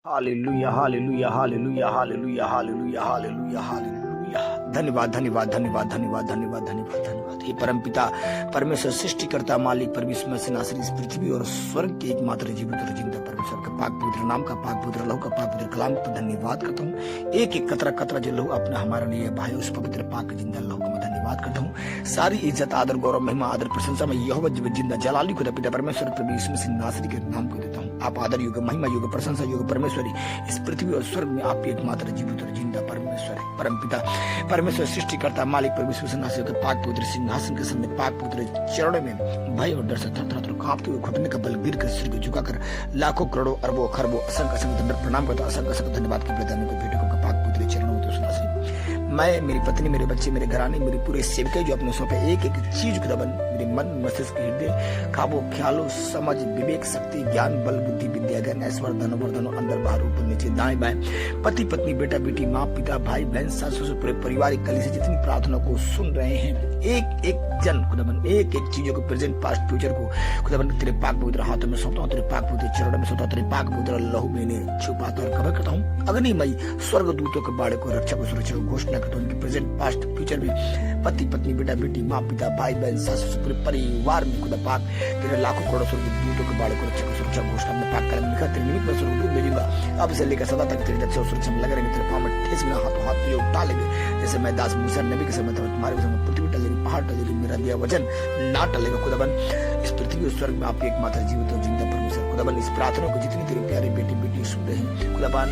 Hallelujah हालेलुया हालेलुया हालेलुया हालेलुया हालेलुया हालेलुया। धन्यवाद धन्यवाद धन्यवाद धन्यवाद धन्यवाद धन्यवाद धन्यवाद। हे परम पिता परमेश्वर सृष्टिकर्ता मालिक परमेश्वर मसीह नासरी इस पृथ्वी और स्वर्ग के एकमात्र जीवित और जिंदा परमेश्वर का पाक पवित्र नाम का पाक पवित्र लहू का पाक पवित्र कलाम का धन्यवाद करता हूँ। एक एक कतरा कतरा जो लहू अपना हमारे लिए भाई उस पवित्र पाक जिंदा लहू का मैं धन्यवाद करता हूँ। सारी इज्जत आदर गौरव महिमा आदर प्रशंसा में यहोवा जिंदा जलाली खुदा पिता परमेश्वर प्रभु यीशु मसीह नासरी के नाम को देता हूँ। आप आदर युग महिमा युग प्रशंसा युग परमेश्वरी इस पृथ्वी और स्वर्ग में आप एकमात्र जीवित और जिंदा परमेश्वर है। परम पिता परमेश्वर सृष्टिकर्ता मालिक परमेश्वर के पाक पवित्र सिंहासन के सामने पाक पवित्र चरणों में भय और डर से थर कांपते हुए घुटने का बल गिर कर सिर को झुकाकर लाखों करोड़ों अरबों खरबों असंख्य असंख्य प्रणाम करता असंख्य असंख्य धन्यवाद के प्रदान को बेटे को पाक पवित्र चरणों में मैं मेरी पत्नी मेरे बच्चे मेरे घराने मेरे पूरे सेवक जो अपने सौंपे एक एक चीज को दबन मेरे मन मस्तिष्क हृदय काबू ख्यालों समझ विवेक शक्ति ज्ञान बल बुद्धि विद्या ज्ञान ऐश्वर्य धन वर्धन अंदर बाहर ऊपर नीचे दाएं बाएं पति पत्नी बेटा बेटी माँ पिता भाई बहन सास ससुर पूरे पारिवारिक कली से जितनी प्रार्थना को सुन रहे हैं एक एक जन खुदाबन एक एक चीजों को प्रेजेंट पास्ट फ्यूचर को खुदाबन तेरे पाक पवित्र हाथों में सौंपता हूँ तेरे पाक पवित्र चरणों में सौंपता हूँ तेरे पाक पवित्र लहू में छुपाता और कवर करता हूँ। अग्निमय स्वर्ग दूतों के बाड़े को रक्षा को सुरक्षा को घोषणा करता हूँ। प्रेजेंट पास्ट फ्यूचर में पति पत्नी बेटा बेटी माँ पिता भाई बहन सास ससुर पूरे परिवार में खुदा पाक तेरे लाखों करोड़ों स्वर्ग दूतों के बाड़े को रक्षा को सुरक्षा घोषणा में पाक कलम लिखा तेरे निमित्त में स्वर्ग दूत भेजूंगा अब से लेकर सदा तक तेरी रक्षा और सुरक्षा में लगे रहेंगे। तेरे पाँव में ठेस बिना हाथों हाथ तुझे उठा लेंगे जैसे मैं दास मूसा नबी के समय तुम्हारे समय पृथ्वी टलेगी पहाड़ टलेगी मेरा दिया वचन ना टलेगा। खुदाबन इस पृथ्वी और स्वर्ग में आप एकमात्र जीवित और जिंदा परमेश्वर खुदाबन इस प्रार्थना को जितनी तेरे प्यारे बेटे बेटी सुन रहे हैं खुदाबन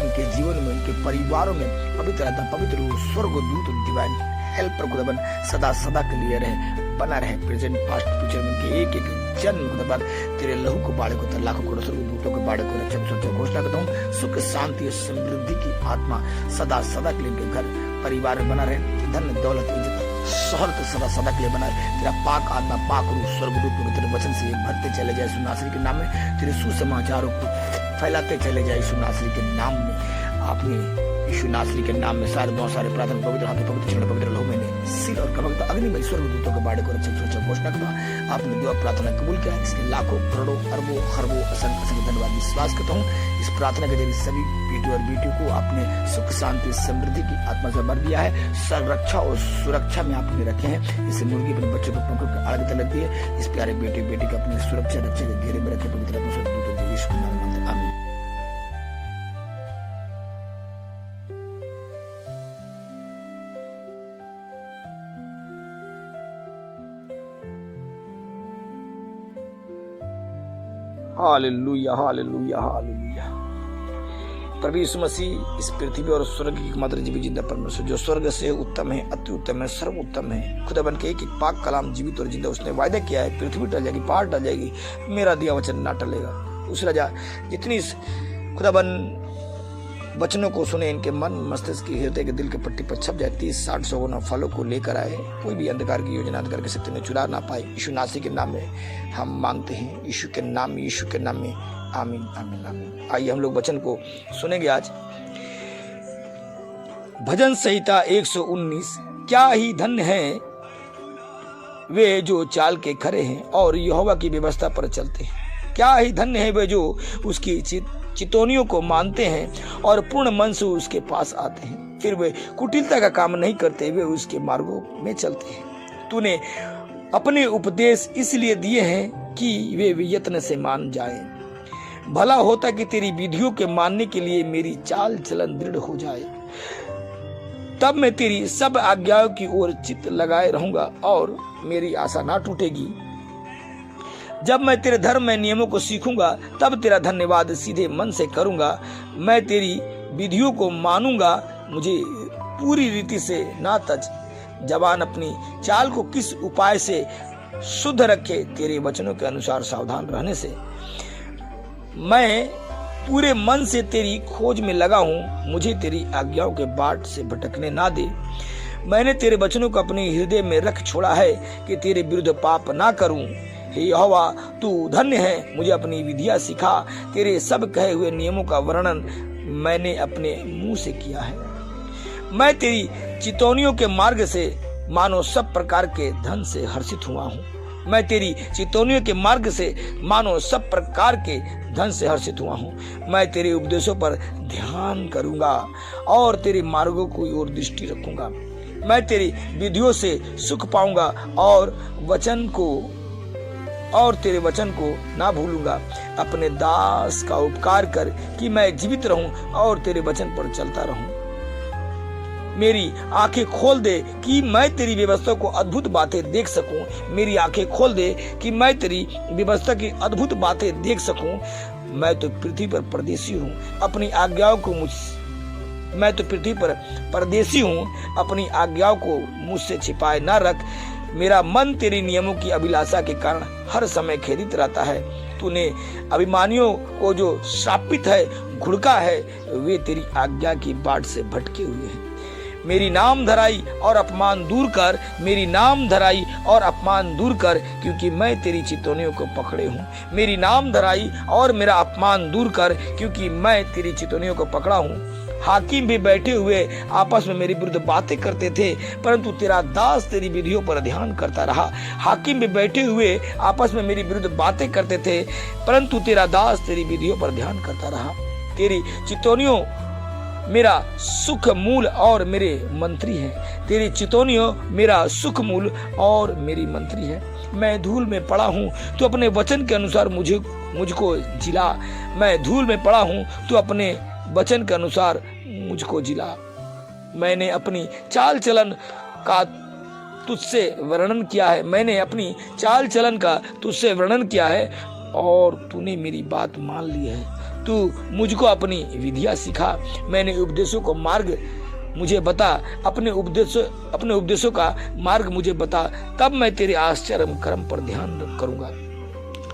उनके जीवन में उनके परिवारों में पवित्र आत्मा पवित्र स्वर्ग दूत डिवाइन हेल्पर खुदाबन सदा सदा के लिए रहे बना रहे प्रेजेंट पास्ट फ्यूचर में उनके एक एक जन्म खुदाबन तेरे लहू को बाड़े को लाखों करोड़ों स्वर्ग दूतों के बाड़े को रक्षा सुरक्षा घोषणा करता हूँ। सुख शांति और समृद्धि की आत्मा सदा सदा के लिए उनके घर परिवार में बना रहे धन दौलत इज्जत शोहरत सदा सदा के लिए बना रहे तेरा पाक आत्मा पाक रूप स्वर्गदूत को तेरे वचन से भरते चले जाए यीशु नासरी के नाम में तेरे सुसमाचारों को फैलाते चले जाए यीशु नासरी के नाम में आपने यीशु नासरी के नाम में सारे बहुत सारे प्रार्थना पवित्र हाथ पवित्र चरण पवित्र लहू में सिर और कमर अग्निमय स्वर्गदूतों के बाड़े को रक्षा सुरक्षा घोषणा करता आपने दुआ प्रार्थना कबूल किया इसके लाखों करोड़ों अरबों खरबों असंख्य असंख्य धन्यवाद विश्वास करता हूँ। इस प्रार्थना के जरिए सभी बेटे और बेटियों को आपने सुख शांति समृद्धि की आत्मा से भर दिया है संरक्षा और सुरक्षा में आपने रखे हैं। इस मुर्गी अपने बच्चों को पंखों के आड़ की लगती है इस प्यारे बेटे बेटी को अपने सुरक्षा रक्षा के घेरे में रखे पवित्र यीशु के नाम में आमीन। हालेलुया हालेलुया हालेलुया। प्रभु यीशु मसीह इस पृथ्वी और स्वर्ग की एकमात्र जीवित जिंदा परमेश्वर जो स्वर्ग से उत्तम है अति उत्तम है सर्वोत्तम है खुदाबन के एक एक पाक कलाम जीवित और जिंदा उसने वायदा किया है पृथ्वी टल जाएगी पहाड़ टल जाएगी मेरा दिया वचन ना टलेगा। उस राजा जितनी खुदाबन वचनों को सुने इनके मन मस्तिष्क की हृदय के दिल के पट्टी पर छप जाए 30-60-100 गुना फलों को लेकर आए कोई भी अंधकार की योजना अंधकार के शक्ति ने चुरा ना पाए यीशु नासरी के नाम में हम मांगते हैं यीशु के नाम में आमीन आमीन आमीन। आइए हम लोग वचन को सुनेंगे आज भजन संहिता 119। क्या ही धन्य है वे जो चाल के खरे हैं और यहोवा की व्यवस्था पर चलते हैं। क्या ही धन्य है वे जो उसकी चितौनियों को मानते हैं और पूर्ण मन से उसके पास आते हैं। फिर वे कुटिलता का काम नहीं करते वे उसके मार्गों में चलते हैं। तूने अपने उपदेश इसलिए दिए हैं कि वे यत्न से मान जाएं। भला होता कि तेरी विधियों के मानने के लिए मेरी चाल चलन दृढ़ हो जाए तब मैं तेरी सब आज्ञाओं की ओर चित्त लगाए रहूंगा और मेरी आशा ना टूटेगी। जब मैं तेरे धर्म में नियमों को सीखूंगा तब तेरा धन्यवाद सीधे मन से करूंगा। मैं तेरी विधियों को मानूंगा मुझे पूरी रीति से ना तज। जवान अपनी चाल को किस उपाय से शुद्ध रखे तेरे वचनों के अनुसार सावधान रहने से। मैं पूरे मन से तेरी खोज में लगा हूँ मुझे तेरी आज्ञाओं के बाट से भटकने ना दे। मैंने तेरे वचनों को अपने हृदय में रख छोड़ा है कि तेरे विरुद्ध पाप ना करूं। हे यहोवा तू धन्य है मुझे अपनी विधियां सिखा तेरे सब कहे हुए नियमों का वर्णन मैंने अपने मुंह से किया है। मैं तेरी चितौनियों के मार्ग से मानो सब प्रकार के धन से हर्षित हुआ हूँ। मैं तेरी चितौनियों के मार्ग से मानो सब प्रकार के धन से हर्षित हुआ हूँ। मैं तेरे उपदेशों पर ध्यान करूंगा और तेरे मार्गों की ओर दृष्टि रखूंगा। मैं तेरी विधियों से सुख पाऊंगा और तेरे वचन को ना भूलूंगा। अपने दास का उपकार कर कि मैं जीवित रहूं और तेरे वचन पर चलता रहूं। मेरी आंखें खोल दे कि मैं तेरी व्यवस्था को अद्भुत बातें देख सकूं। मेरी आंखें खोल दे कि मैं तेरी व्यवस्था की अद्भुत बातें देख सकूं। मैं तो पृथ्वी पर परदेसी हूँ, अपनी आज्ञाओं को अपनी आज्ञाओं को मुझसे छिपाए ना रख। मेरा मन तेरे नियमों की अभिलाषा के कारण हर समय खेदित रहता है। तूने अभिमानियों को जो श्रापित है घुड़का है, वे तेरी आज्ञा की बाट से भटके हुए हैं। मेरी नाम धराई और अपमान दूर कर क्योंकि मैं तेरी चितौनियों को पकड़े हूँ। मेरी नाम धराई और मेरा अपमान दूर कर क्योंकि मैं तेरी चितौनियों को पकड़ा हूँ। हाकिम भी बैठे हुए आपस में मेरी विरुद्ध बातें करते थे, परंतु तेरा दास तेरी विधियों पर ध्यान करता रहा। हाकिम भी बैठे हुए आपस में मेरी विरुद्ध बातें करते थे, परंतु तेरा दास तेरी विधियों पर ध्यान करता रहा। तेरी चितौनियों मेरा सुख मूल और मेरे मंत्री है। तेरी चितौनियों मेरा सुख मूल और मेरी मंत्री है। मैं धूल में पड़ा हूँ, तू अपने वचन के अनुसार मुझको जिला। मैं धूल में पड़ा हूँ, तू अपने वचन के अनुसार मुझको जिला। मैंने अपनी चाल चलन का तुझसे वर्णन किया है और तूने मेरी बात मान ली है। तू मुझको अपनी विधियां सिखा। मैंने उपदेशों को मार्ग मुझे बता, अपने उपदेशों का मार्ग मुझे बता, तब मैं तेरे आश्चर्य कर्म पर ध्यान करूंगा।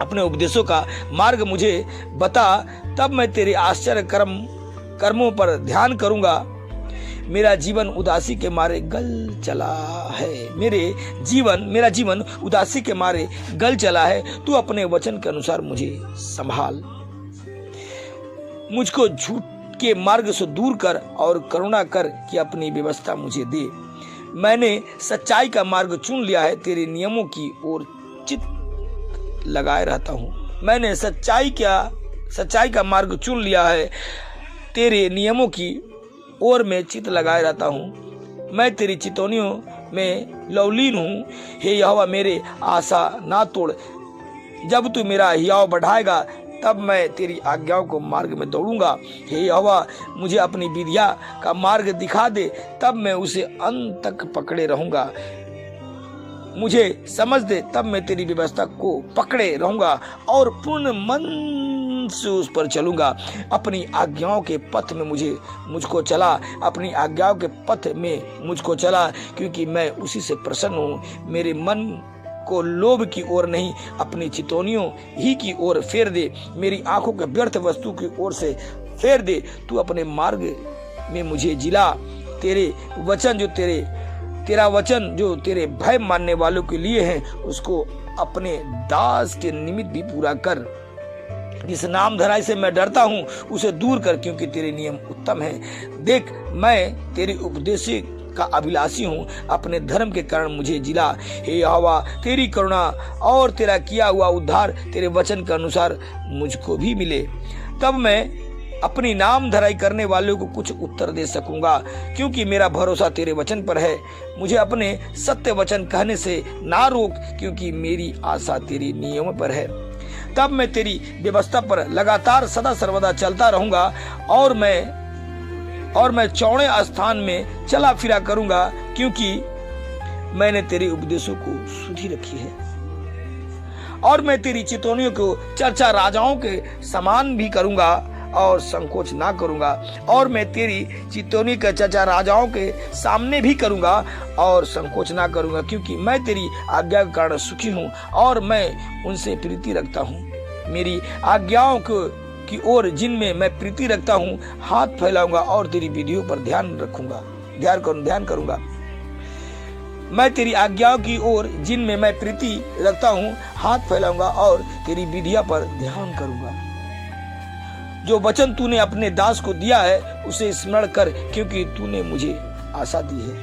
अपने उपदेशों का मार्ग मुझे बता, तब मैं तेरे आश्चर्य कर्मों पर ध्यान करूंगा। मेरा जीवन उदासी के मारे गल चला है। मेरा जीवन उदासी के मारे गल चला है। तू अपने वचन के अनुसार मुझे संभाल। मुझको झूठ के मार्ग से दूर कर और करुणा कर कि अपनी व्यवस्था मुझे दे। मैंने सच्चाई का मार्ग चुन लिया है, तेरे नियमों की ओर चित्त लगाए रहता हूँ। मैंने सच्चाई का मार्ग चुन लिया है, तेरे नियमों की ओर में चित्त लगाए रहता हूँ। मैं तेरी चितौनियों में लवलीन हूँ। हे यहोवा, मेरे आशा ना तोड़। जब तू मेरा हियाव बढ़ाएगा, तब मैं तेरी आज्ञाओं को मार्ग में दौड़ूंगा। हे यहोवा, मुझे अपनी विधिया का मार्ग दिखा दे, तब मैं उसे अंत तक पकड़े रहूंगा। मुझे समझ दे, तब मैं तेरी व्यवस्था को पकड़े रहूंगा और पूर्ण मन से उस पर चलूंगा। अपनी आज्ञाओं के पथ में मुझको चला। अपनी आज्ञाओं के पथ में मुझको चला, क्योंकि मैं उसी से प्रसन्न हूँ। मेरे मन को लोभ की ओर नहीं, अपनी चितौनियों ही की ओर फेर दे। मेरी आंखों के व्यर्थ वस्तु की ओर से फेर दे। तू अपने मार्ग में मुझे जिला। तेरा वचन जो तेरे भय मानने वालों के लिए है, उसको अपने दास के निमित्त भी पूरा कर। जिस नाम धराई से मैं डरता हूँ, उसे दूर कर, क्योंकि तेरे नियम उत्तम हैं। देख, मैं तेरे उपदेश का अभिलाषी हूँ। अपने धर्म के कारण मुझे जिला। हे यहोवा, तेरी करुणा और तेरा किया हुआ उद्धार तेरे वचन के अनुसार मुझको भी मिले। तब मैं अपनी नाम धराई करने वालों को कुछ उत्तर दे सकूंगा, क्योंकि मेरा भरोसा तेरे वचन पर है। मुझे अपने सत्य वचन कहने से ना रोक, क्योंकि मेरी आशा तेरे नियमों पर है। तब मैं तेरी व्यवस्था पर लगातार सदा सर्वदा चलता रहूंगा और मैं चौड़े स्थान में चला फिरा करूंगा, क्योंकि मैंने तेरे उपदेशों को सुधी रखी है। और मैं तेरी चितौनियों को चर्चा राजाओं के समान भी करूंगा और संकोच ना करूंगा। और मैं तेरी चितौनी का चर्चा राजाओं के सामने भी करूंगा और संकोच ना करूंगा, क्योंकि मैं तेरी आज्ञा के कारण सुखी हूँ और मैं उनसे प्रीति रखता हूँ। मेरी आज्ञाओं की ओर जिनमें मैं प्रीति रखता हूँ, हाथ फैलाऊंगा और तेरी विधियों पर ध्यान करूंगा। मैं तेरी आज्ञाओं की ओर जिनमें मैं प्रीति रखता हूँ, हाथ फैलाऊंगा और तेरी विधियों पर ध्यान करूंगा। जो वचन तूने अपने दास को दिया है, उसे स्मरण कर, क्योंकि तूने मुझे आशा दी है।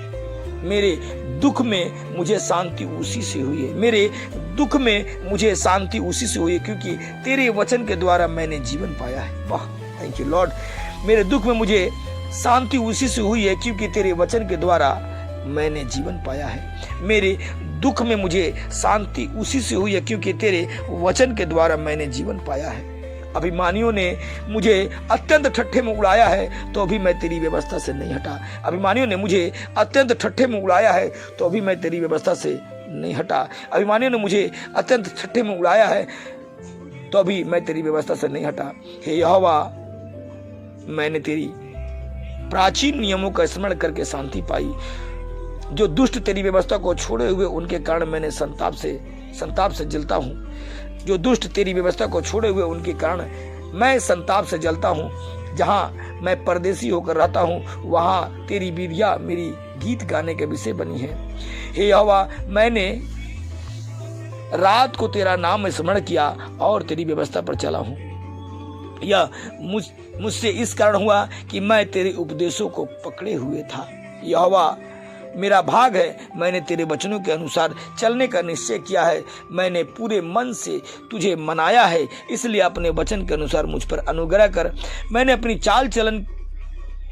मेरे दुख में मुझे शांति उसी से हुई है। मेरे दुख में मुझे शांति उसी से हुई है, क्योंकि तेरे वचन के द्वारा मैंने जीवन पाया है। वाह, थैंक यू लॉर्ड। मेरे दुख में मुझे शांति उसी से हुई है, क्योंकि तेरे वचन के द्वारा मैंने जीवन पाया है। मेरे दुख में मुझे शांति उसी से हुई है, क्योंकि तेरे वचन के द्वारा मैंने जीवन पाया है। अभिमानियों ने मुझे अत्यंत ठट्ठे में उड़ाया है, तो भी मैं तेरी व्यवस्था से नहीं हटा। अभिमानियों ने मुझे अत्यंत ठट्ठे में उड़ाया है, तो भी मैं तेरी व्यवस्था से नहीं हटा। अभिमानियों ने मुझे अत्यंत ठट्ठे में उड़ाया है, तो भी मैं तेरी व्यवस्था से नहीं हटा। हे यहोवा, मैंने तेरी प्राचीन नियमों का स्मरण करके शांति पाई। जो दुष्ट तेरी व्यवस्था को छोड़े हुए, उनके कारण मैंने संताप से जलता हूँ। जो दुष्ट तेरी व्यवस्था को छोड़े हुए, उनके कारण मैं संताप से जलता हूँ। जहाँ मैं परदेसी होकर रहता हूँ, वहाँ तेरी विधियाँ मेरी गीत गाने के विषय बनी है। हे यहोवा, मैंने रात को तेरा नाम स्मरण किया और तेरी व्यवस्था पर चला हूँ। यह मुझसे इस कारण हुआ कि मैं तेरे उपदेशों को पकड़े हुए था। यहोवा, मेरा भाग है, मैंने तेरे वचनों के अनुसार चलने का निश्चय किया है। मैंने पूरे मन से तुझे मनाया है, इसलिए अपने वचन के अनुसार मुझ पर अनुग्रह कर। मैंने अपनी चाल चलन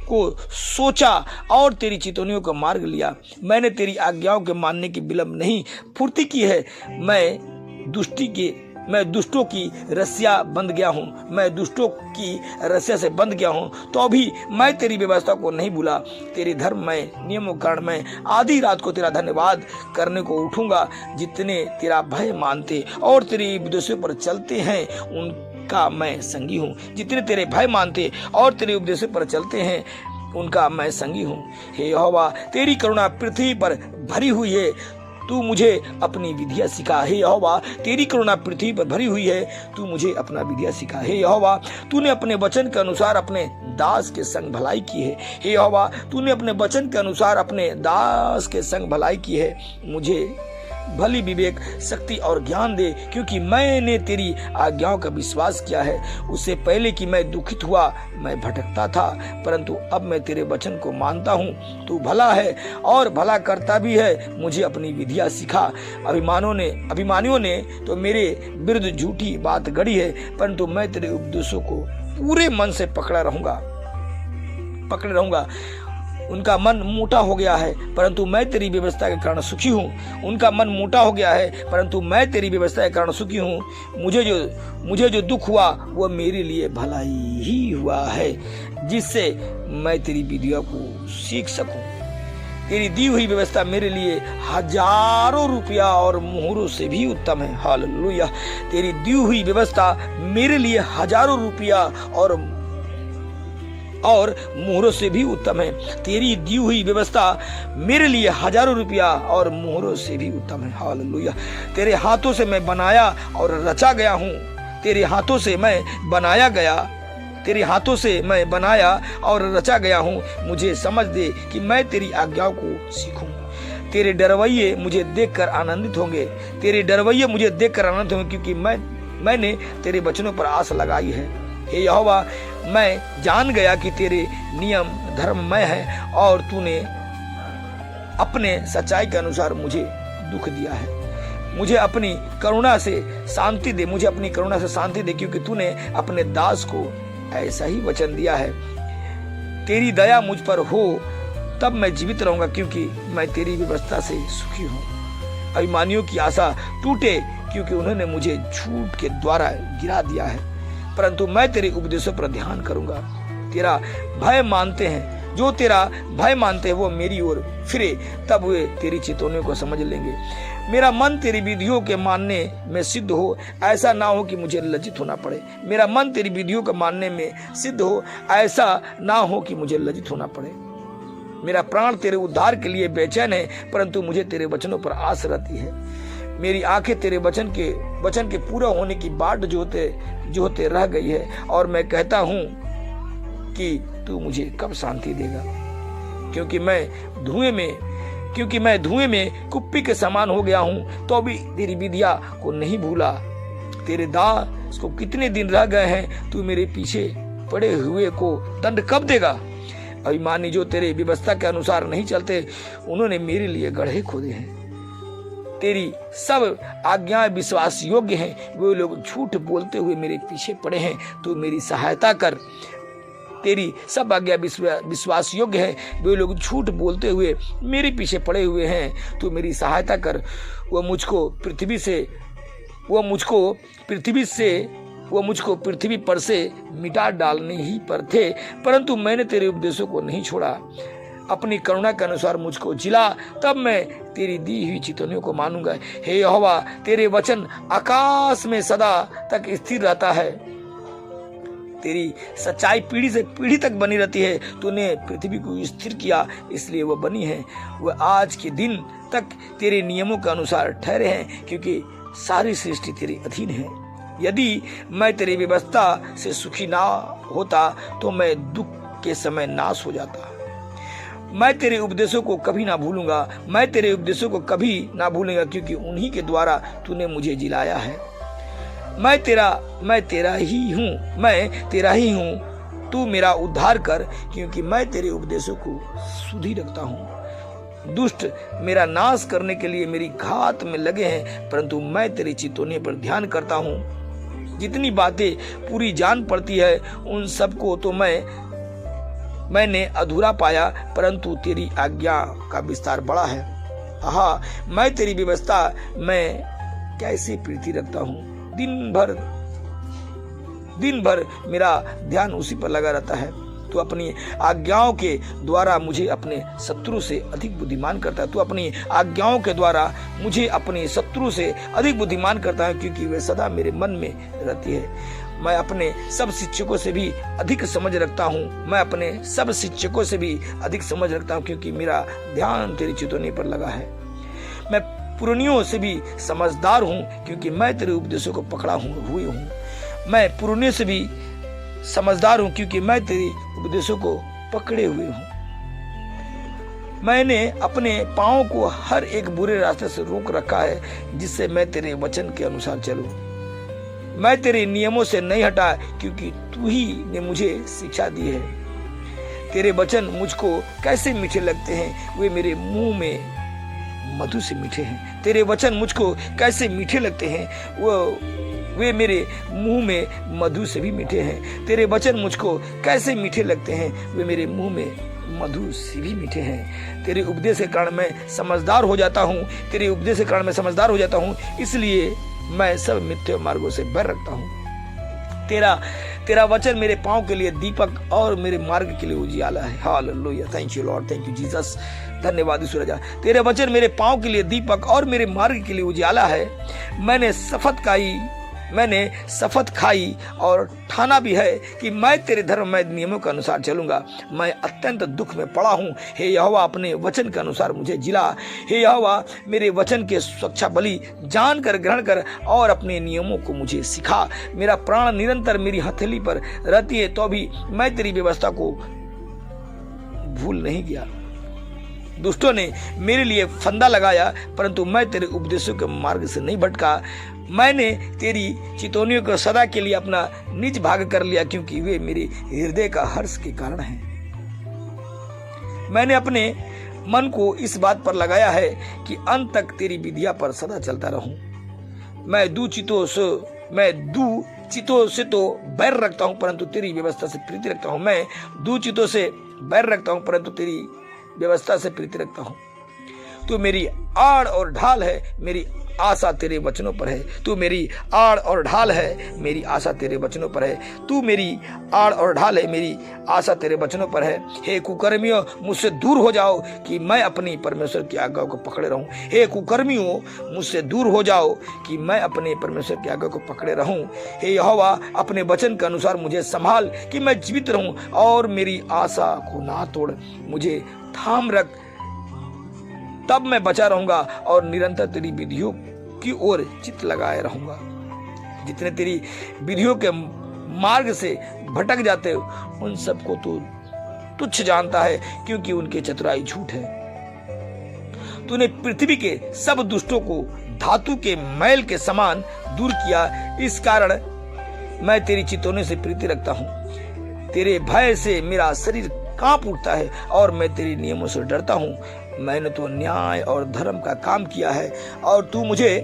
को सोचा और तेरी चितौनियों का मार्ग लिया। मैंने तेरी आज्ञाओं के मानने की विलंब नहीं फुर्ती की है। मैं दुष्टों की रस्सियां बंध गया हूँ। मैं दुष्टों की रस्सियां से बंध गया हूँ, तो भी मैं तेरी व्यवस्था को नहीं भूला। तेरे धर्ममय नियमों के कारण मैं आधी रात को तेरा धन्यवाद करने को उठूंगा। जितने तेरा भय मानते और तेरे उपदेशों पर चलते हैं, उनका मैं संगी हूँ। जितने तेरे भय मानते और तेरे उपदेशों पर चलते हैं, उनका मैं संगी हूँ। हे यहोवा, तेरी करुणा पृथ्वी पर भरी हुई है, तू मुझे अपनी विधियाँ सिखा। हे यहोवा, तेरी करुणा पृथ्वी पर भरी हुई है, तू मुझे अपना विधियाँ सिखा। हे यहोवा, तूने अपने वचन के अनुसार अपने दास के संग भलाई की है। हे यहोवा, तूने अपने वचन के अनुसार अपने दास के संग भलाई की है। मुझे भली विवेक, शक्ति और ज्ञान दे, क्योंकि मैंने तेरी आज्ञाओं का विश्वास किया है। उससे पहले कि मैं दुखित हुआ, मैं भटकता था, परंतु अब मैं तेरे वचन को मानता हूँ। तू भला है और भला करता भी है। मुझे अपनी विधियाँ सिखा। अभिमानियों ने तो मेरे विरुद्ध झूठी बात गढ़ी है, परंतु मैं तेरे उपदेशों को पूरे मन से पकड़े रहूंगा। उनका मन मोटा हो गया है, परंतु मैं तेरी व्यवस्था के कारण सुखी हूँ। उनका मन मोटा हो गया है, परंतु मैं तेरी व्यवस्था के कारण सुखी हूँ। मुझे जो दुख हुआ, वो मेरे लिए भलाई ही हुआ है, जिससे मैं तेरी विधियों को सीख सकूं। तेरी दी हुई व्यवस्था मेरे लिए हजारों रुपया और मोहरों से भी उत्तम है। हालेलुया। तेरी दी हुई व्यवस्था मेरे लिए हजारों रुपया और मोहरों से भी उत्तम है। तेरी दी हुई व्यवस्था मेरे लिए हजारों रुपया और मोहरों से भी उत्तम है। हालेलुया। तेरे हाथों से मैं बनाया और रचा गया हूँ। तेरे हाथों से मैं बनाया और रचा गया हूँ। मुझे समझ दे कि मैं तेरी आज्ञाओं को सीखूं। तेरे डरवैये मुझे देखकर आनंदित होंगे। क्योंकि मैंने तेरे वचनों पर आस लगाई है। हे यहोवा, मैं जान गया कि तेरे नियम धर्ममय है और तूने अपने सच्चाई के अनुसार मुझे दुख दिया है। मुझे अपनी करुणा से शांति दे, क्योंकि तूने अपने दास को ऐसा ही वचन दिया है। तेरी दया मुझ पर हो, तब मैं जीवित रहूंगा, क्योंकि मैं तेरी व्यवस्था से सुखी हूँ। अभिमानियों की आशा टूटे, क्योंकि उन्होंने मुझे झूठ के द्वारा गिरा दिया है, परंतु मैं तेरे उपदेशों पर ध्यान करूंगा। तेरा भय मानते हैं वो मेरी ओर फिरे, तब वे तेरी चितौनियों को समझ लेंगे। मेरा मन तेरी विधियों के मानने में सिद्ध हो, ऐसा ना हो कि मुझे लज्जित होना पड़े। मेरा प्राण तेरे उद्धार के लिए बेचैन है, परंतु मुझे तेरे वचनों पर आस रहती है। मेरी आंखें तेरे वचन के पूरा होने की बाट जोहते रह गई है, और मैं कहता हूँ कि तू मुझे कब शांति देगा। क्योंकि मैं धुएं में कुप्पी के समान हो गया हूँ, तो भी तेरी विधियाँ को नहीं भूला। तेरे दास को कितने दिन रह गए हैं, तू मेरे पीछे पड़े हुए को दंड कब देगा। अभिमानी जो तेरे व्यवस्था के अनुसार नहीं चलते, उन्होंने मेरे लिए गड्ढे खोदे हैं। तेरी सब आज्ञाएं विश्वास योग्य हैं, वे लोग झूठ बोलते हुए मेरे पीछे पड़े हैं। तू मेरी सहायता कर। तेरी सब आज्ञा विश्वास योग्य है, वे लोग झूठ बोलते हुए मेरे पीछे पड़े हुए हैं। तू मेरी सहायता कर। वो मुझको पृथ्वी पर से मिटा डालने ही पर थे, परंतु मैंने तेरे उपदेशों को नहीं छोड़ा। अपनी करुणा के अनुसार मुझको जिला, तब मैं तेरी दी हुई चितौनियों को मानूंगा। हे यहोवा, तेरे वचन आकाश में सदा तक स्थिर रहता है। तेरी सच्चाई पीढ़ी से पीढ़ी तक बनी रहती है। तूने पृथ्वी को स्थिर किया, इसलिए वह बनी है। वह आज के दिन तक तेरे नियमों के अनुसार ठहरे हैं, क्योंकि सारी सृष्टि तेरे अधीन है। यदि मैं तेरी व्यवस्था से सुखी ना होता तो मैं दुख के समय नाश हो जाता। मैं तेरे उपदेशों को कभी ना भूलूंगा, क्योंकि उन्हीं के द्वारा तूने मुझे जिलाया है। मैं तेरा ही हूँ, तू मेरा उद्धार कर, क्योंकि मैं तेरे उपदेशों को सुधी रखता हूँ। दुष्ट मेरा नाश करने के लिए मेरी घात में लगे हैं, परंतु मैं तेरी चितौनी पर ध्यान करता हूँ। जितनी बातें पूरी जान पड़ती है, उन सबको तो मैंने अधूरा पाया, परंतु तेरी आज्ञा का विस्तार बड़ा है। आहा, मैं तेरी व्यवस्था में कैसे प्रीति रखता हूँ। दिन भर मेरा ध्यान उसी पर लगा रहता है। तू अपनी आज्ञाओं के द्वारा मुझे अपने शत्रु से अधिक बुद्धिमान करता है। तू अपनी आज्ञाओं के द्वारा मुझे अपने शत्रु से अधिक बुद्धिमान करता है, क्योंकि वे सदा मेरे मन में रहती है। मैं अपने सब शिक्षकों से भी अधिक समझ रखता हूँ, क्योंकि मेरा ध्यान तेरी चितौनी पर लगा है। मैं पुरनियों से भी समझदार हूँ, क्योंकि मैं तेरे उपदेशों को पकड़ा हुई हूँ। मैं पुरनियों से भी समझदार हूँ, क्योंकि मैं तेरे उपदेशों को पकड़े हुए हूँ। मैंने अपने पाँव को हर एक बुरे रास्ते से रोक रखा है, जिससे मैं तेरे वचन के अनुसार चलूं। मैं तेरे नियमों से नहीं हटा, क्योंकि तू ही ने मुझे शिक्षा दी है। तेरे वचन मुझको कैसे मीठे लगते हैं, वे मेरे मुंह में मधु से मीठे हैं। तेरे वचन मुझको कैसे मीठे लगते हैं, वे मेरे मुंह में मधु से भी मीठे हैं। तेरे वचन मुझको कैसे मीठे लगते हैं, वे मेरे मुंह में मधु से भी मीठे हैं। तेरे उपदेश के कारण मैं समझदार हो जाता हूँ, इसलिए मैं सब मिथ्या मार्गों से बैर रखता हूँ। तेरा वचन मेरे पाँव के लिए दीपक और मेरे मार्ग के लिए उजियाला है। Hallelujah, thank you Lord, thank you Jesus. धन्यवाद यीशु राजा। तेरे वचन मेरे पाँव के लिए दीपक और मेरे मार्ग के लिए उजियाला है। मैंने शपथ खाई और ठाना भी है कि मैं तेरे धर्ममय नियमों के अनुसार चलूंगा। मैं अत्यंत दुख में पड़ा हूँ। हे यहोवा, अपने वचन के अनुसार मुझे जिला। हे यहोवा, मेरे वचन के सुरक्षा बलि जान कर ग्रहण कर और अपने नियमों को मुझे सिखा। मेरा प्राण निरंतर मेरी हथेली पर रहती है, तो भी मैं तेरी व्यवस्था को भूल नहीं गया। दुष्टों ने मेरे लिए फंदा लगाया, परंतु मैं तेरे उपदेशों के मार्ग से नहीं भटका। मैंने तेरी चितौनियों को सदा के लिए अपना निज भाग कर लिया, क्योंकि वे मेरे हृदय का हर्ष के कारण हैं। मैंने अपने मन को इस बात पर लगाया है कि अंत तक तेरी विधियां पर सदा चलता रहूं। मैं दू चितों से तो बैर रखता हूं, परंतु तेरी व्यवस्था से प्रीति रखता हूं। मैं दू चितों से बैर रखता हूं, परंतु तेरी व्यवस्था से प्रीति रखता हूं। तू मेरी आड़ और ढाल है, मेरी आशा तेरे वचनों पर है। तू मेरी आड़ और ढाल है, मेरी आशा तेरे वचनों पर है। तू मेरी आड़ और ढाल है, मेरी आशा तेरे वचनों पर है। हे कुकर्मियों, मुझसे दूर हो जाओ कि मैं अपनी परमेश्वर की आज्ञा को पकड़े रहूं। हे कुकर्मियों, मुझसे दूर हो जाओ कि मैं अपने परमेश्वर की आज्ञा को पकड़े रहूं। हे यहोवा, अपने वचन के अनुसार मुझे संभाल कि मैं जीवित रहूं, और मेरी आशा को ना तोड़। मुझे थाम रख, तब मैं बचा रहूंगा और निरंतर तेरी विधियों की ओर चित्त लगाए रहूंगा। जितने तेरी विधियों के मार्ग से भटक जाते उन सबको तू तुच्छ जानता है, क्योंकि उनके चतुराई झूठ है। तूने पृथ्वी के सब दुष्टों को धातु के मैल के समान दूर किया। इस कारण मैं तेरी चितौनी से प्रीति रखता हूँ। तेरे भय से मेरा शरीर कांप उठता है और मैं तेरे नियमों से डरता हूँ। मैंने तो न्याय और धर्म का काम किया है और तू मुझे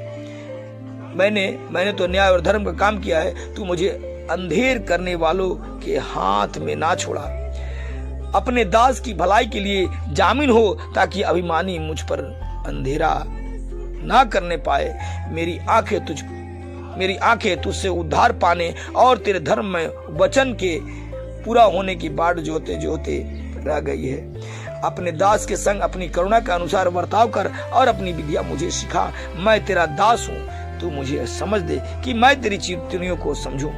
मैंने तो न्याय और धर्म का काम किया है, तू मुझे अंधेर करने वालों के हाथ में ना छोड़ा। अपने दास की भलाई के लिए जामीन हो ताकि अभिमानी मुझ पर अंधेरा ना करने पाए। मेरी आंखें तुझसे उद्धार पाने और तेरे धर्म में वचन के पूरा होने की बाट जोते जोते रह गई है। अपने दास के संग अपनी करुणा के अनुसार बर्ताव कर और अपनी विधियां मुझे सिखा। मैं तेरा दास हूँ, तू मुझे समझ दे कि मैं तेरी चितौनियों को समझूं।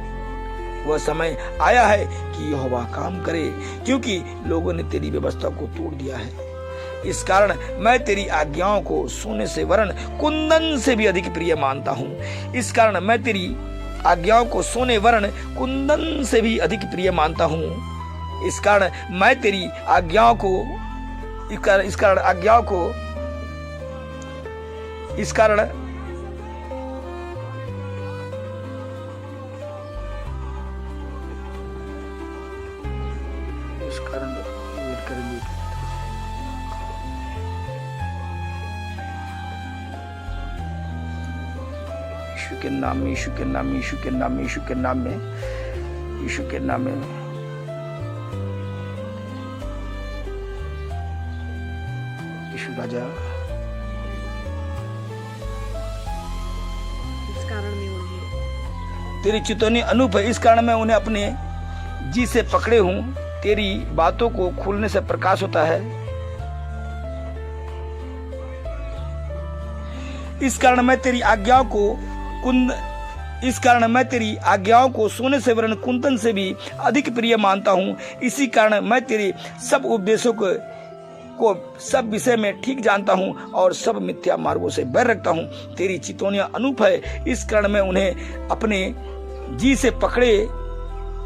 वह समय आया है कि यहोवा काम करे, क्योंकि लोगों ने तेरी व्यवस्था को तोड़ दिया है। इस कारण मैं तेरी आज्ञाओं को सोने से वरन कुंदन से भी अधिक प्रिय मानता हूँ। इस कारण मैं तेरी आज्ञाओं को सोने वरन कुंदन से भी अधिक प्रिय मानता हूँ। इस कारण मैं तेरी आज्ञाओं को इस कारण वेट करेंगे। यीशु के नाम में, यीशु के नाम में, यीशु के नाम में, यीशु के नाम में, यीशु के नाम में, यीशु राजा। इस कारण मैं उन्हें तेरी चितौनी अनूप है, इस कारण मैं उन्हें अपने जी से पकड़े हूं। तेरी बातों को खुलने से प्रकाश होता है। इस कारण मैं तेरी आज्ञाओं को सोने से वरन कुंदन से भी अधिक प्रिय मानता हूँ। इसी कारण मैं तेरे सब उपदेशों को सब विषय में ठीक जानता हूँ और सब मिथ्या मार्गों से बैर रखता हूँ। तेरी चितौनियां अनूप है, इस कारण मैं उन्हें अपने जी से पकड़े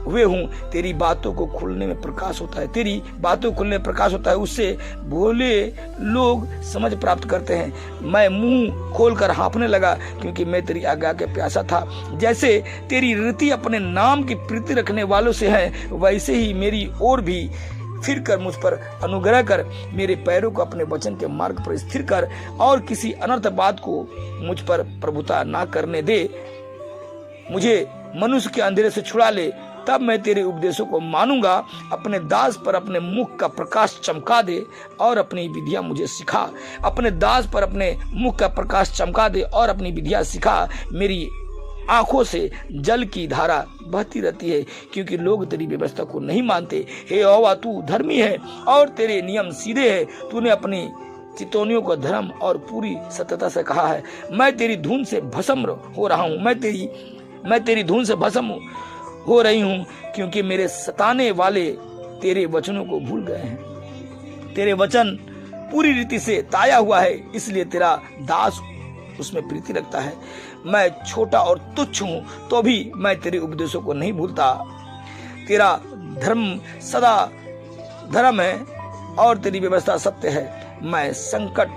हुए हूँ। तेरी बातों को खुलने में प्रकाश होता है, तेरी बातों को खुलने में प्रकाश होता है, उससे भोले लोग समझ प्राप्त करते हैं। मैं मुंह खोलकर हाँफने लगा, क्योंकि मैं तेरी आज्ञा के प्यासा था। जैसे तेरी रीति अपने नाम की प्रीति रखने वालों से है, वैसे ही मेरी ओर भी फिर कर मुझ पर अनुग्रह कर। मेरे पैरों को अपने वचन के मार्ग पर स्थिर कर और किसी अनर्थ बात को मुझ पर प्रभुता ना करने दे। मुझे मनुष्य के अंधेरे से छुड़ा ले, तब मैं तेरे उपदेशों को मानूंगा। अपने दास पर अपने मुख का प्रकाश चमका दे और अपनी विधियां मुझे सिखा। अपने दास पर अपने मुख का प्रकाश चमका दे और अपनी विधियां सिखा। मेरी आंखों से जल की धारा बहती रहती है, क्योंकि लोग तेरी व्यवस्था को नहीं मानते। हे यहोवा, तू धर्मी है और तेरे नियम सीधे हैं। तूने अपनी चितौनियों को धर्म और पूरी सत्यता से कहा है। मैं तेरी धुन से भस्म हो रहा हूँ, मैं तेरी धुन से भस्म हो रही हूँ, क्योंकि मेरे सताने वाले तेरे वचनों को भूल गए हैं। तेरे वचन पूरी रीति से ताया हुआ है, इसलिए तेरा दास उसमें प्रीति रखता है। मैं छोटा और तुच्छ हूँ, तो भी मैं तेरे उपदेशों को नहीं भूलता। तेरा धर्म सदा धर्म है और तेरी व्यवस्था सत्य है। मैं संकट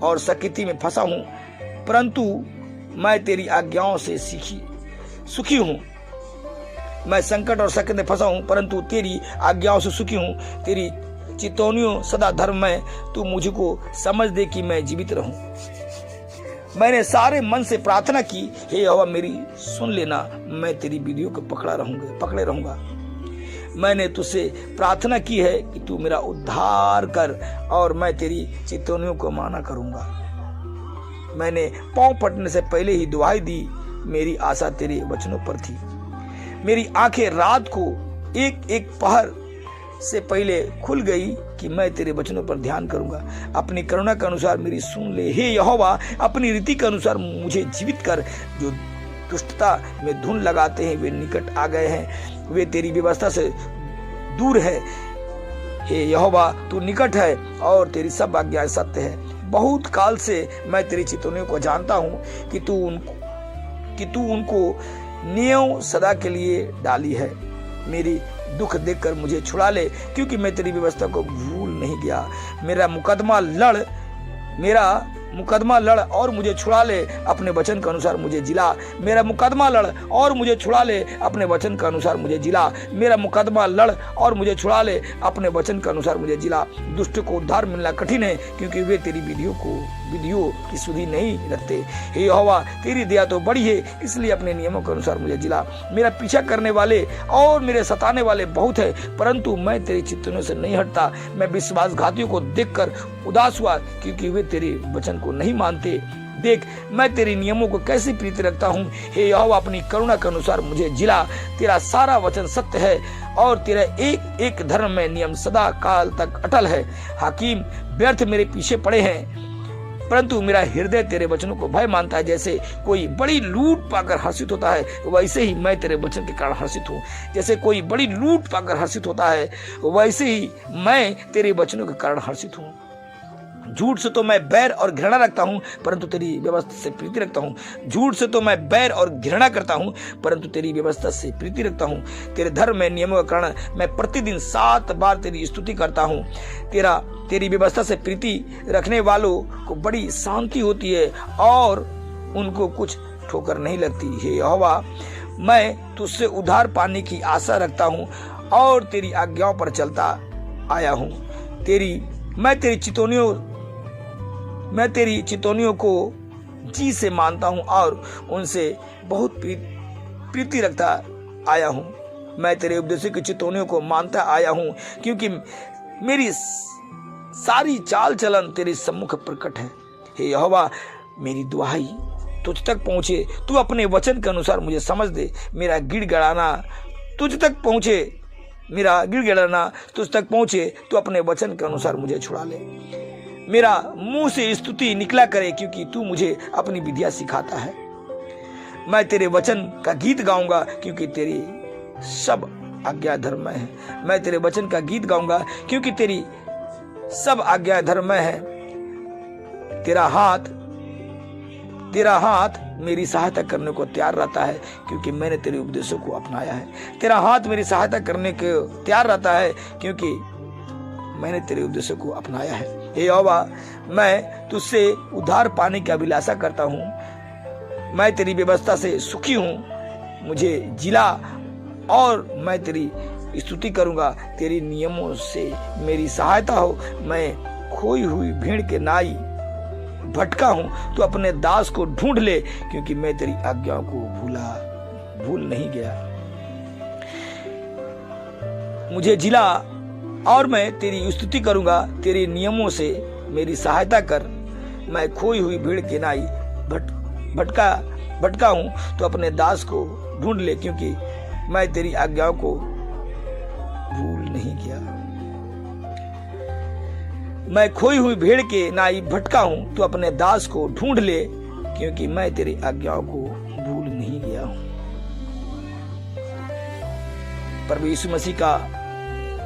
और सकीति में फंसा हूँ, परंतु मैं तेरी आज्ञाओं से सुखी हूँ। मैं संकट और सकीति में फंसा हूँ, परंतु तेरी आज्ञाओं से सुखी हूँ। तेरी चितौनियों सदा धर्म में, तू मुझको समझ दे कि मैं जीवित रहूं। मैंने सारे मन से प्रार्थना की, हे यहोवा मेरी सुन लेना। मैं तेरी विधियों को पकड़े रहूंगा। मैंने तुझसे प्रार्थना की है कि तू मेरा उद्धार कर, और मैं तेरी चितौनियों को माना करूंगा। मैंने पांव फटने से पहले ही दुहाई दी, मेरी आशा तेरे वचनों पर थी। मेरी आंखें रात को एक एक पहर से पहले खुल गई कि मैं तेरे वचनों पर ध्यान करूंगा। अपनी करुणा के अनुसार मेरी सुन ले, हे यहोवा, अपनी रीति के अनुसार मुझे जीवित कर। जो दुष्टता में धुन लगाते हैं वे निकट आ गए हैं, वे तेरी व्यवस्था से दूर है। हे यहोवा, तू निकट है और तेरी सब आज्ञाएं सत्य है। बहुत काल से मैं तेरी चितौनियों को जानता हूँ कि तू उनको नियम सदा के लिए डाली है। मेरी दुख देखकर मुझे छुड़ा ले, क्योंकि मैं तेरी व्यवस्था को भूल नहीं गया। मेरा मुकदमा लड़ और मुझे छुड़ा ले, अपने वचन के अनुसार मुझे जिला। मेरा मुकदमा लड़ और मुझे छुड़ा ले, अपने वचन के अनुसार मुझे जिला। मेरा मुकदमा लड़ और मुझे छुड़ा ले, अपने वचन के अनुसार मुझे जिला। दुष्ट को उद्धार मिलना कठिन है, क्योंकि वे तेरी विधियों की सुधि नहीं रखते। हे यहोवा, तेरी दया तो बड़ी है, इसलिए अपने नियमों के अनुसार मुझे जिला। मेरा पीछा करने वाले और मेरे सताने वाले बहुत है, परंतु मैं तेरी चितवनी से नहीं हटता। मैं विश्वासघातियों को देखकर उदास हुआ, क्योंकि वे तेरे वचन को नहीं मानते। देख, मैं तेरे नियमों को कैसी प्रीति रखता हूँ। हे यहोवा, अपनी करुणा के अनुसार मुझे जिला। तेरा सारा वचन सत्य है और तेरा एक एक धर्म में नियम सदा काल तक अटल है। हाकिम व्यर्थ मेरे पीछे पड़े हैं, परंतु मेरा हृदय तेरे वचनों को भय मानता है। जैसे कोई बड़ी लूट पाकर हर्षित होता है, वैसे ही मैं तेरे वचन के कारण हर्षित हूँ। जैसे कोई बड़ी लूट पाकर हर्षित होता है, वैसे ही मैं तेरे वचनों के कारण हर्षित हूँ। झूठ से तो मैं बैर और घृणा रखता हूँ, परंतु तेरी व्यवस्था से प्रीति रखता हूँ। झूठ से तो मैं बैर और घृणा करता हूँ, परंतु तेरी व्यवस्था से प्रीति रखता हूँ। तेरे धर्म में नियमों के कारण मैं प्रतिदिन 7 बार तेरी स्तुति करता हूँ। तेरी व्यवस्था से प्रीति रखने वालों को बड़ी शांति होती है और उनको कुछ ठोकर नहीं लगती। हे यहोवा, मैं तुझसे उद्धार पाने की आशा रखता हूँ और तेरी आज्ञाओं पर चलता आया हूँ। मैं तेरी चितौनियों को जी से मानता हूँ और उनसे बहुत प्रीति रखता आया हूँ। मैं तेरे उपदेशों की चितौनियों को मानता आया हूँ, क्योंकि मेरी सारी चाल चलन तेरे सम्मुख प्रकट है। हे यहोवा, मेरी दुहाई तुझ तक पहुँचे, तू अपने वचन के अनुसार मुझे समझ दे। मेरा गिड़गिड़ाना तुझ तक पहुँचे, तू अपने वचन के अनुसार मुझे छुड़ा ले। मेरा मुंह से स्तुति निकला करे, क्योंकि तू मुझे अपनी विधियां सिखाता है। मैं तेरे वचन का गीत गाऊंगा, क्योंकि तेरी सब आज्ञा धर्ममय है। मैं तेरे वचन का गीत गाऊंगा, क्योंकि तेरी सब आज्ञा धर्ममय है। तेरा हाथ मेरी सहायता करने को तैयार रहता है, क्योंकि मैंने तेरे उपदेशों को अपनाया है। तेरा हाथ मेरी सहायता करने को तैयार रहता है, क्योंकि मैंने तेरे उपदेशों को अपनाया है। हे यहोवा, मैं तुझसे उद्धार पाने की अभिलाषा करता हूँ। मैं तेरी व्यवस्था से सुखी हूँ। मुझे जिला और मैं तेरी स्तुति करूंगा। तेरी नियमों से मेरी सहायता हो। मैं खोई हुई भीड़ के नाई भटका हूँ। तू अपने दास को ढूंढ ले, क्योंकि मैं तेरी आज्ञाओं को भूल नहीं गया। मुझे जिला और मैं तेरी स्तुति करूंगा। तेरे नियमों से मेरी सहायता कर। मैं खोई हुई भीड़ के नाई भटका हूं। तो अपने दास को ढूंढ ले, क्योंकि मैं तेरी आज्ञाओं को भूल नहीं गया। मैं खोई हुई भेड़ के नाई भटका हूं। तो अपने दास को ढूंढ ले, क्योंकि मैं तेरी आज्ञाओं को भूल नहीं गया हूं। प्रभु यीशु मसीह का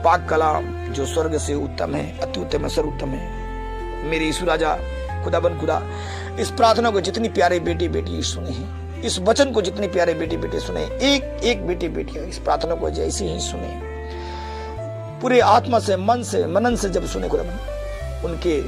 पाक कलाम जो स्वर्ग से उत्तम है, अति उत्तम है, सर्वोत्तम है। मेरे यीशु राजा खुदाबंद खुदा, इस प्रार्थना को जितनी प्यारे बेटी बेटी सुने हैं, इस वचन को जितने प्यारे बेटी बेटे सुने, एक एक बेटी बेटियां इस प्रार्थना को जैसे ही सुने, पूरे आत्मा से, मन से, मनन से जब सुने खुदाबंद, उनके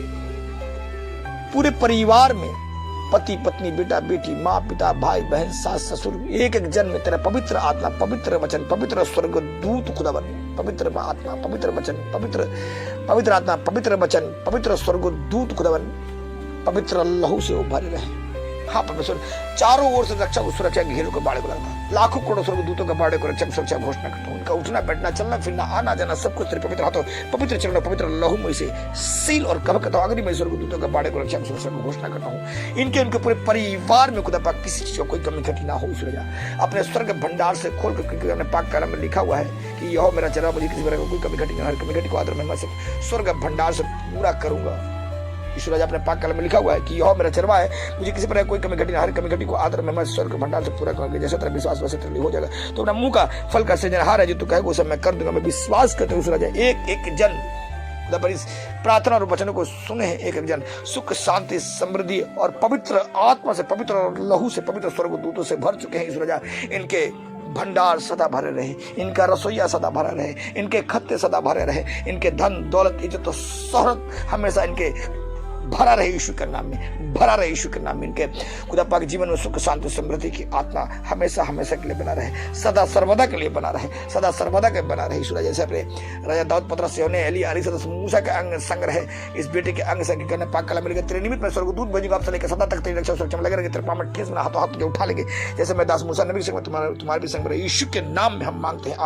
पूरे परिवार में पति पत्नी बेटा बेटी माँ पिता भाई बहन सास ससुर एक एक जन में तेरा पवित्र आत्मा, पवित्र वचन, पवित्र स्वर्ग दूत खुदाबंद, पवित्र आत्मा, पवित्र वचन, पवित्र आत्मा, पवित्र वचन, पवित्र स्वर्ग दूत खुदाबंद, पवित्र लहू से वो भरे रहे। हाँ परमेश्वर, चारों ओर से रक्षा सुरक्षा घेरों के बाड़े को लगता, लाखों करोड़ों स्वर्ग दूतों के बाड़े को रक्षा सुरक्षा घोषणा करता हूँ। उनका उठना बैठना चलना फिरना आना जाना सब कुछ तेरे पवित्र हाथों, पवित्र चरणों, पवित्र लहू में से सील और कवर करता हूँ। अग्नि में स्वर्ग दूतों के बाड़े को रक्षा सुरक्षा को घोषणा करता हूँ। इनके उनके पूरे परिवार में खुदा पाक किसी चीज को कोई कमी घटी ना हो। ईश्वर अपने स्वर्ग भंडार से खोल कर अपने पाक कलम में लिखा हुआ है कि यह मेरा चरा, मुझे किसी प्रकार कोई कमी घटी ना, हर कमी घटी को आदर महिमा से स्वर्ग भंडार से पूरा करूंगा। ईश्वर अपने पाक कलम में लिखा हुआ है कि यह मेरा चरवा है, मुझे किसी प्रकार कोई कमी घटी ना, हर कमी घटी को आदर में मैं स्वर्ग भंडार से पूरा करूंगा। जैसे तेरा विश्वास वैसे तेरे लिए हो जाएगा। तो अपना मुंह का फल का सृजनहार है जो तू कहेगा उसे मैं कर दूंगा। मैं विश्वास करते हुए ईश्वर एक एक जन इस प्रार्थना और वचनों को सुने हैं, एक एक जन सुख शांति समृद्धि और पवित्र आत्मा से, पवित्र और लहू से, पवित्र स्वर्ग दूतों से भर चुके हैं। ईश्वर इनके भंडार सदा भरे रहे, इनका रसोईया सदा भरा रहे, इनके खत्ते सदा भरे रहे, इनके धन दौलत इज्जत और शोहरत हमेशा इनके भरा रहे यीशु के नाम में, भरा रहे यीशु के नाम में। इनके खुदा पाक जीवन में सुख शांति समृद्धि की आत्मा हमेशा हमेशा के लिए बना रहे, सदा सर्वदा के लिए बना रहे, सदा सर्वदा के बना रहे। यीशु जैसे अपने राजा दाऊद पतरस से एली आली मूसा के अंग संग रहे, इस बेटे के अंग संग करने पाक कला मिलेगा। तेरे निमित्त में स्वर्गदूत भेजूंगा, आपसे लेकर सदा तक तेरी रक्षा सुरक्षा में लगे रहेंगे। तेरे पाँव में ठेस में हाथों हाथ तुझे उठा लेंगे, जैसे मैं दास मूसा नबी के संग तुम्हारे भी संग रहे। यीशु के नाम में हम मांगते हैं।